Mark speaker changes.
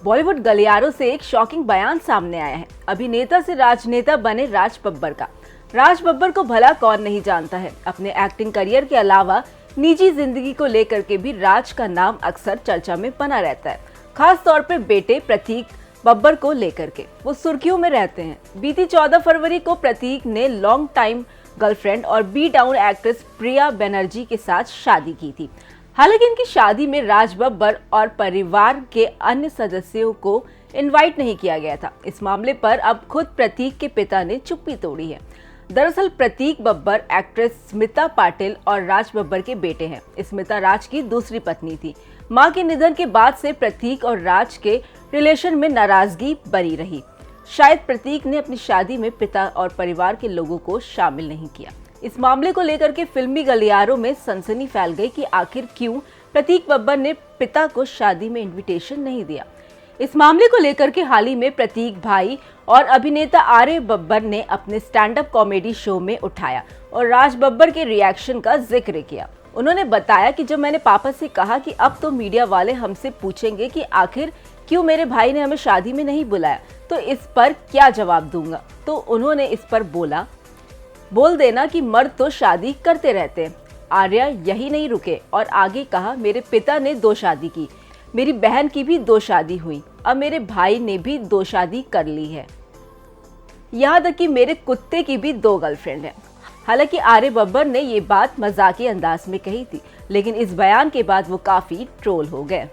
Speaker 1: बॉलीवुड गलियारों से एक शॉकिंग बयान सामने आया है। अभिनेता से राजनेता बने राज बब्बर का। राज बब्बर को भला कौन नहीं जानता है। अपने एक्टिंग करियर के अलावा निजी जिंदगी को लेकर के भी राज का नाम अक्सर चर्चा में बना रहता है, खास तौर पर बेटे प्रतीक बब्बर को लेकर के वो सुर्खियों में रहते हैं। बीती 14 फरवरी को प्रतीक ने लॉन्ग टाइम गर्लफ्रेंड और बी टाउन एक्ट्रेस प्रिया बनर्जी के साथ शादी की थी। हालांकि इनकी शादी में राज बब्बर और परिवार के अन्य सदस्यों को इनवाइट नहीं किया गया था। इस मामले पर अब खुद प्रतीक के पिता ने चुप्पी तोड़ी है। दरअसल प्रतीक बब्बर एक्ट्रेस स्मिता पाटिल और राज बब्बर के बेटे हैं। स्मिता राज की दूसरी पत्नी थी। मां के निधन के बाद से प्रतीक और राज के रिलेशन में नाराजगी बनी रही। शायद प्रतीक ने अपनी शादी में पिता और परिवार के लोगों को शामिल नहीं किया। इस मामले को लेकर के फिल्मी गलियारों में सनसनी फैल गई कि आखिर क्यों प्रतीक बब्बर ने पिता को शादी में इनविटेशन नहीं दिया। इस मामले को लेकर के हाल ही में प्रतीक भाई और अभिनेता आर्य बब्बर ने अपने स्टैंड अप कॉमेडी शो में उठाया और राज बब्बर के रिएक्शन का जिक्र किया। उन्होंने बताया कि जब मैंने पापा से कहा कि अब तो मीडिया वाले हमसे पूछेंगे कि आखिर क्यों मेरे भाई ने हमें शादी में नहीं बुलाया, तो इस पर क्या जवाब दूंगा। तो उन्होंने इस पर बोल देना कि मर्द तो शादी करते रहते हैं। आर्या यही नहीं रुके और आगे कहा, मेरे पिता ने 2 शादी की, मेरी बहन की भी 2 शादी हुई, अब मेरे भाई ने भी 2 शादी कर ली है, यहाँ तक कि मेरे कुत्ते की भी 2 गर्लफ्रेंड है। हालांकि आर्य बब्बर ने ये बात मजाकिया अंदाज में कही थी, लेकिन इस बयान के बाद वो काफी ट्रोल हो गए।